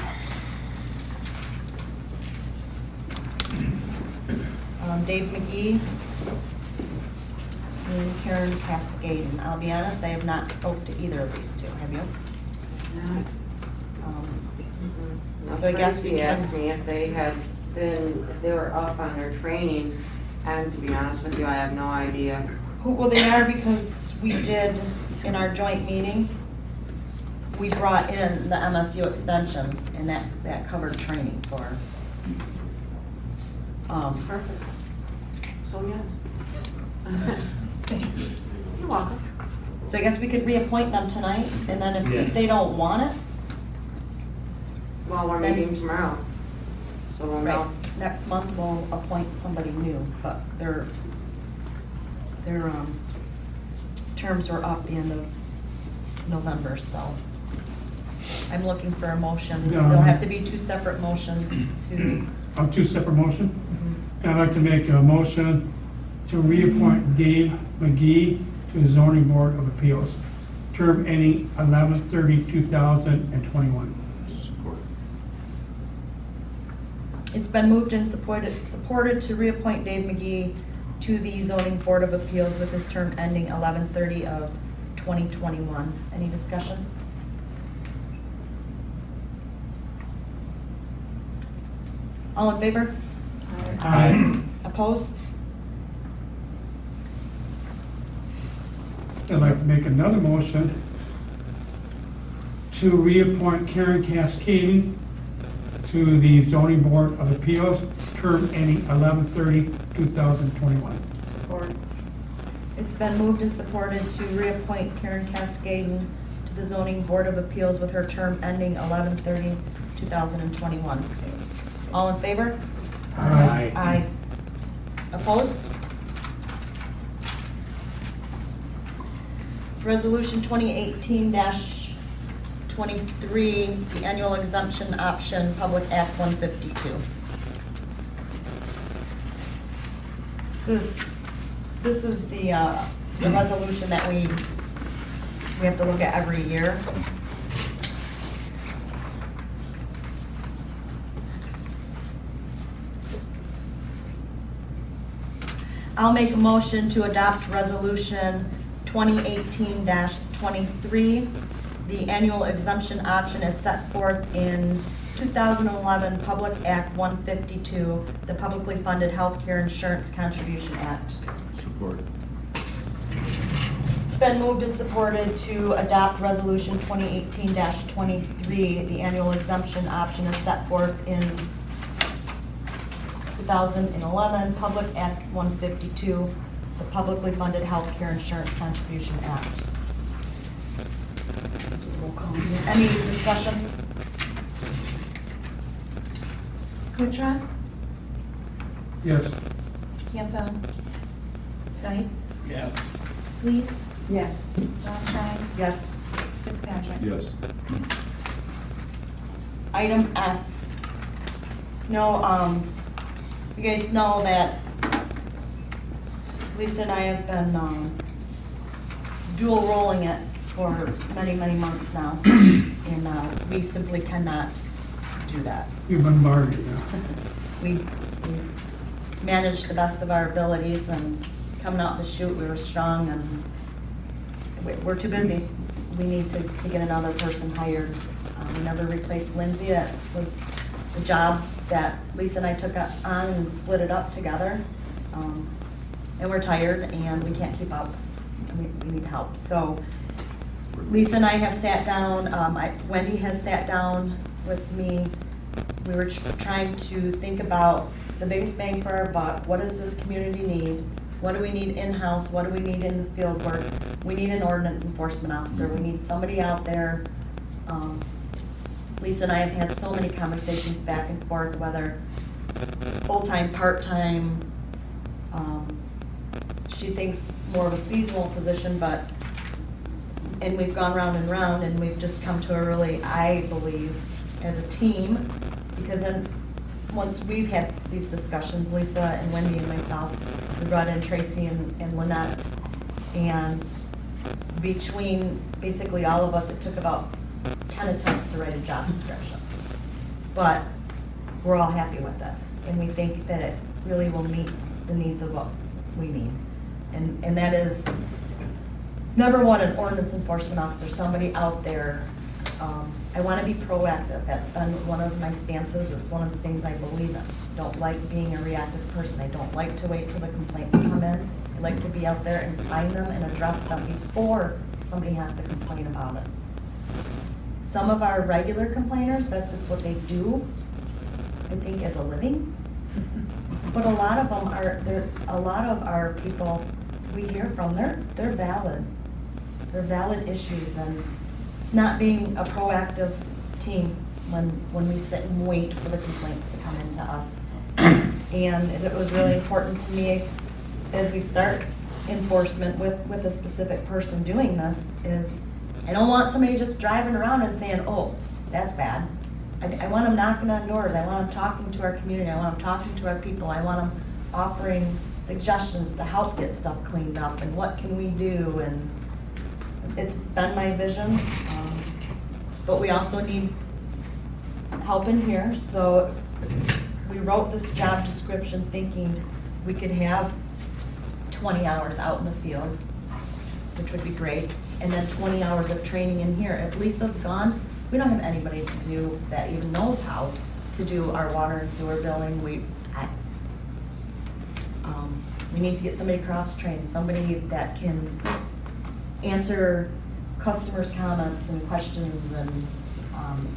Dave McGee and Karen Cascaden. I'll be honest, I have not spoke to either of these two. Have you? So I guess we Tracy can. asked me if they had been, if they were up on their training, and to be honest with you, I have no idea. Well, they are because we did, in our joint meeting, we brought in the MSU extension, and that covered training for. Perfect. So yes. You're welcome. So I guess we could reappoint them tonight, and then if they don't want it, Well, we're Then- meeting tomorrow, so we'll know. next month we'll appoint somebody new, but their terms are up the end of November, so I'm looking for a motion. Yeah. There'll have to be two separate motions to. Two separate motion. I'd like to make a motion to reappoint Dave McGee to the zoning board of appeals, term ending 11/30/2021. Support. It's been moved and supported to reappoint Dave McGee to the zoning board of appeals with his term ending 11/30/2021. Any discussion? All in favor? Aye. Opposed? I'd like to make another motion to reappoint Karen Cascading to the zoning board of appeals, term ending 11/30/2021. Support. It's been moved and supported to reappoint Karen Cascaden to the zoning board of appeals with her term ending 11/30/2021. All in favor? Aye. Aye. Opposed? Resolution 2018-23, the annual exemption option, Public Act 152. This is the resolution that we have to look at every year. I'll make a motion to adopt resolution 2018-23. The annual exemption option is set forth in 2011 Public Act 152, the Publicly Funded Healthcare Insurance Contribution Act. Support. It's been moved and supported to adopt resolution 2018-23. The annual exemption option is set forth in 2011 Public Act 152, the Publicly Funded Healthcare Insurance Contribution Act. Roll call here. Any discussion? Kutra, Yes. Campbell, Sights, Yeah. Please, Yes. Rothschild, Yes. Fitzpatrick. Yes. Item F. No, you guys know that Lisa and I have been dual rolling it for many, many months now. And we simply cannot do that. You've been barred, yeah. We manage the best of our abilities and coming out the chute, we were strong, and we're too busy. We need to get another person hired. We never replaced Lindsay. That was the job that Lisa and I took on and split it up together. And we're tired and we can't keep up. We need help. So Lisa and I have sat down, Wendy has sat down with me. We were trying to think about the biggest bang for our buck. What does this community need? What do we need in-house? What do we need in the field work? We need an ordinance enforcement officer. We need somebody out there. Lisa and I have had so many conversations back and forth, whether full-time, part-time. She thinks more of a seasonal position, and we've gone round and round, and we've just come to a really, I believe, as a team, because then once we've had these discussions, Lisa and Wendy and myself, we brought in Tracy and Lynette, and between basically all of us, it took about 10 attempts to write a job description. But we're all happy with it, and we think that it really will meet the needs of what we need. And that is, number one, an ordinance enforcement officer, somebody out there. I want to be proactive. That's been one of my stances. It's one of the things I believe in. I don't like being a reactive person. I don't like to wait till the complaints come in. I like to be out there and find them and address them before somebody has to complain about it. Some of our regular complainers, that's just what they do, I think, as a living. But a lot of them are, a lot of our people we hear from, they're valid. They're valid issues, and it's not being a proactive team when we sit and wait for the complaints to come into us. And it was really important to me as we start enforcement with a specific person doing this is I don't want somebody just driving around and saying, oh, that's bad. I want them knocking on doors. I want them talking to our community. I want them talking to our people. I want them offering suggestions to help get stuff cleaned up and what can we do. And it's been my vision. But we also need help in here. So we wrote this job description thinking we could have 20 hours out in the field, which would be great, and then 20 hours of training in here. If Lisa's gone, we don't have anybody to do that even knows how to do our water and sewer billing. We need to get somebody cross-trained, somebody that can answer customers' comments and questions and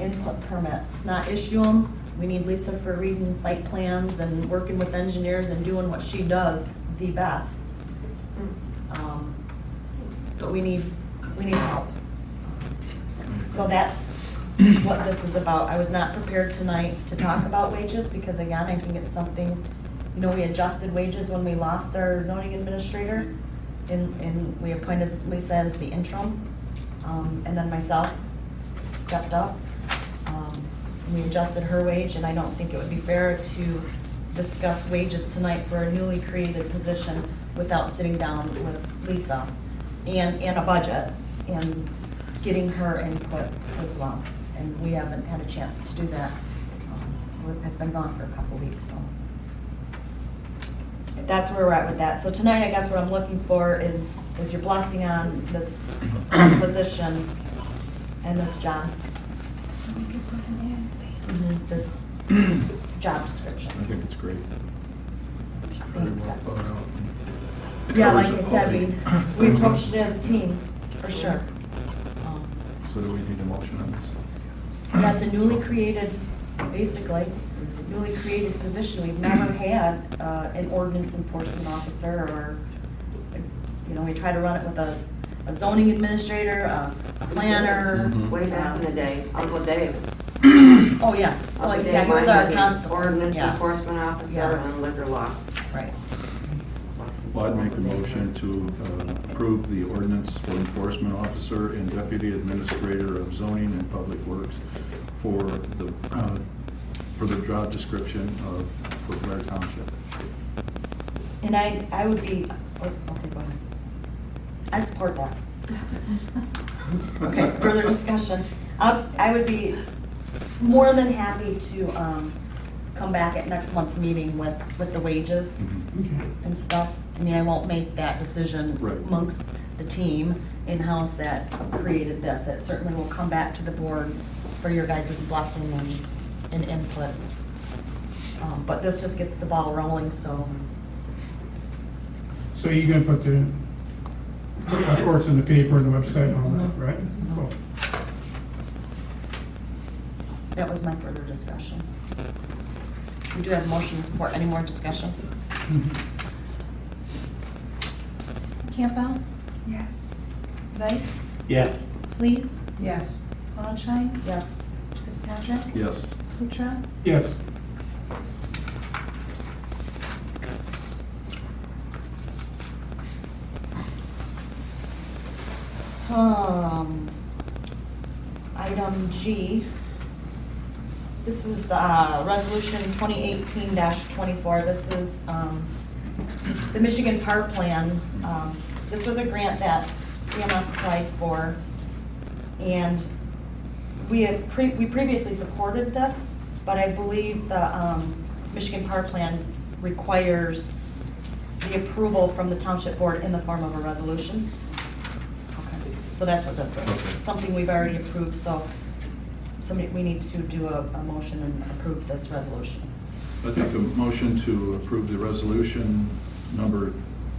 input permits, not issue them. We need Lisa for reading site plans and working with engineers and doing what she does the best. But we need help. So that's what this is about. I was not prepared tonight to talk about wages because again, I think it's something, we adjusted wages when we lost our zoning administrator and we appointed Lisa as the interim. And then myself stepped up. And we adjusted her wage, and I don't think it would be fair to discuss wages tonight for a newly created position without sitting down with Lisa and a budget and getting her input as well. And we haven't had a chance to do that. I've been gone for a couple weeks, so that's where we're at with that. So tonight, I guess what I'm looking for is your blessing on this position and this job. So we could put an ad. This job description. I think it's great. Very well thought out. Yeah, like I said, we approached it as a team, for sure. So do we need a motion on this? That's a newly created, basically, newly created position. We've never had an ordinance enforcement officer or, we try to run it with a zoning administrator, a planner. Way back in the day, Uncle Dave. Oh, yeah. Uncle Yeah, he was Dave our was constable. Ordinance Yeah. enforcement officer Yeah. and liquor law. Right. Well, I'd make a motion to approve the ordinance for enforcement officer and deputy administrator of zoning and public works for the job description for Blair Township. And I would be, okay, go ahead. I support that. Okay, further discussion. I would be more than happy to come back at next month's meeting with the wages and stuff. I mean, I won't make that decision Right. amongst the team in-house that created this. It certainly will come back to the board for your guys' blessing and input. But this just gets the ball rolling, so. So you're gonna put the reports in the paper and the website and all that, right? Cool. That was my further discussion. We do have motion and support. Any more discussion? Campbell, Yes. Zeitz, Yeah. Please, Yes. Wallenstein, Yes. Fitzpatrick, Yes. Kutra, Yes. Item G. This is Resolution 2018-24. This is the Michigan Park Plan. This was a grant that EMS applied for, and we previously supported this, but I believe the Michigan Park Plan requires the approval from the Township Board in the form of a resolution. So that's what this is. Okay. Something we've already approved, so we need to do a motion and approve this resolution. I think a motion to approve the resolution number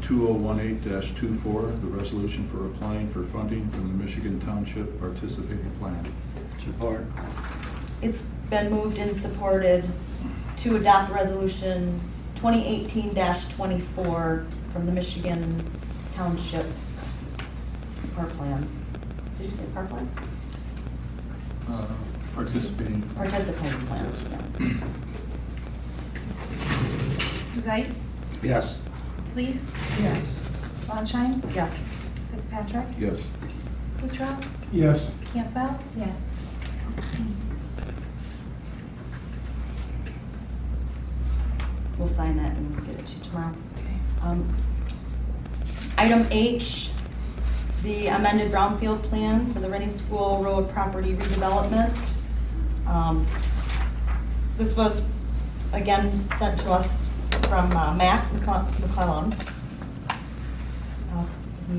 2018-24, the resolution for applying for funding from the Michigan Township Participating Plan. Support. It's been moved and supported to adopt resolution 2018-24 from the Michigan Township Park Plan. Did you say park plan? Participating. Participating plan, yeah. Zeitz, Yes. Please, Yes. Wallenstein, Yes. Fitzpatrick, Yes. Kutra, Yes. Campbell, Yes. We'll sign that and get it to you tomorrow. Item H, the amended brownfield plan for the Rennie School Road property redevelopment. This was, again, sent to us from Matt McClellan.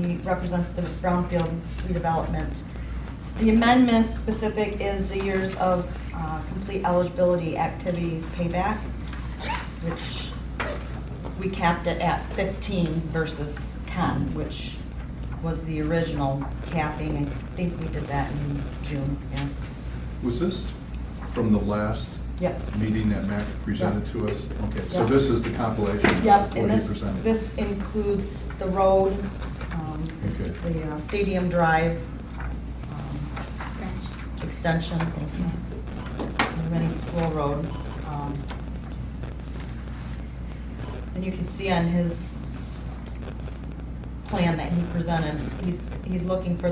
He represents the brownfield redevelopment. The amendment specific is the years of complete eligibility activities payback, which we capped it at 15 versus 10, which was the original capping. I think we did that in June, yeah. Was this from the last Yep. meeting that Mac presented to us? Okay, so Yep. this is the compilation of Yep, what and he this, presented? this includes the road, Okay. the Stadium Drive extension, thank you, and Rennie School Road. And you can see on his plan that he presented, he's looking for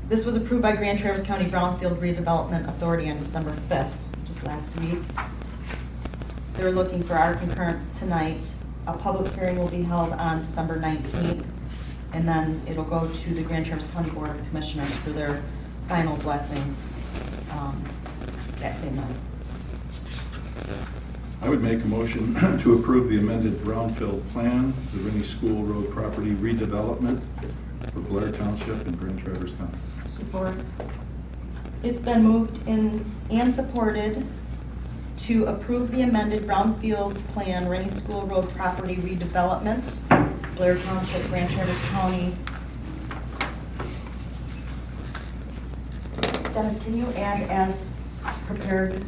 this was approved by Grand Traverse County Brownfield Redevelopment Authority on December 5th, just last week. They're looking for our concurrence tonight. A public hearing will be held on December 19th, and then it'll go to the Grand Traverse County Board of Commissioners for their final blessing that same night. I would make a motion to approve the amended brownfield plan, the Rennie School Road property redevelopment for Blair Township and Grand Traverse County. Support. It's been moved and supported to approve the amended brownfield plan, Rennie School Road property redevelopment, Blair Township, Grand Traverse County. Dennis, can you add as prepared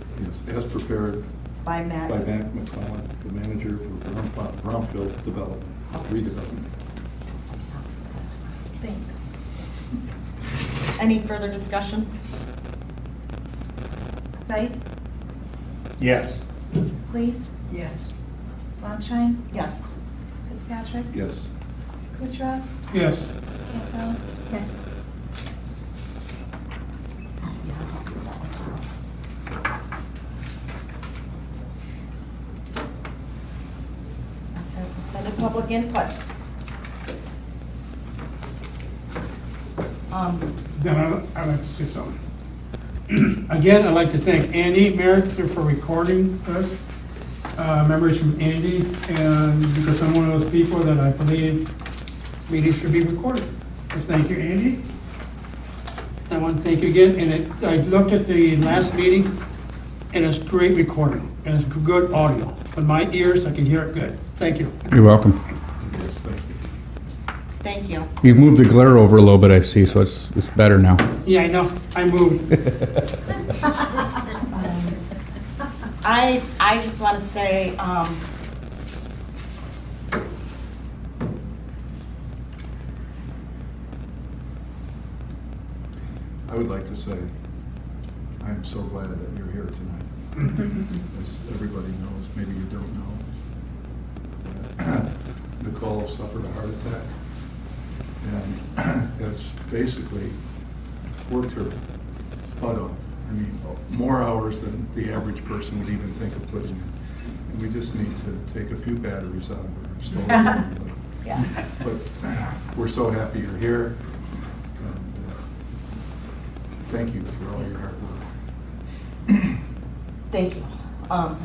Yes, as prepared by Matt? by Mac McClellan, the manager for brownfield development, redevelopment. Thanks. Any further discussion? Zeitz, Yes. Please, Yes. Wallenstein, Yes. Fitzpatrick, Yes. Kutra, Yes. Campbell, Yes. That's it. Extended public input. Then I'd like to say something. Again, I'd like to thank Andy Merritt for recording this. memories from Andy, and because I'm one of those people that I believe meetings should be recorded. So thank you, Andy. I want to thank you again, and I looked at the last meeting, and it's great recording, and it's good audio. On my ears, I can hear it good. Thank you. You're welcome. Yes, thank you. Thank you. You've moved the glare over a little bit, I see, so it's better now. Yeah, I know, I moved. I just want to say, I would like to say, I'm so glad that you're here tonight. As everybody knows, maybe you don't know, Nicole suffered a heart attack and has basically worked her butt off. I mean, more hours than the average person would even think of putting in. And we just need to take a few batteries out of her slowly. yeah. But we're so happy you're here. And, thank you for all your hard work. Thank you. I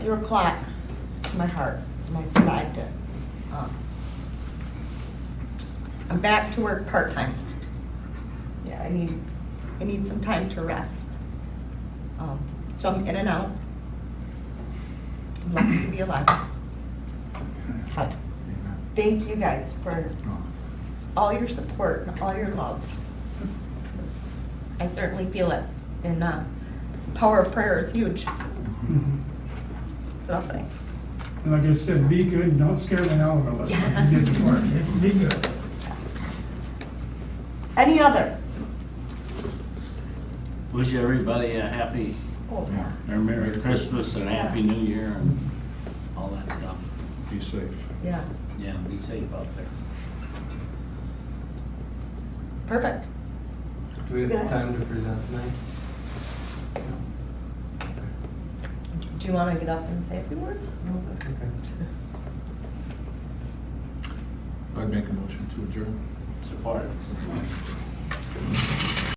threw a clot to my heart, and I survived it. I'm back to work part-time. Yeah, I need some time to rest. So I'm in and out. I'm lucky to be alive. But thank you guys for all your support and all your love. I certainly feel it, and power of prayer is huge. That's what I'll say. And like I said, be good, and don't scare the hell out of us like you did before. Be good. Any other? Wish everybody a happy, Oh, yeah. or Merry Christmas and a Happy New Year and all that stuff. Be safe. Yeah. Yeah, be safe out there. Perfect. Do we Good. have time to present tonight? Do you want to get up and say a few words? I'd make a motion to adjourn. Support.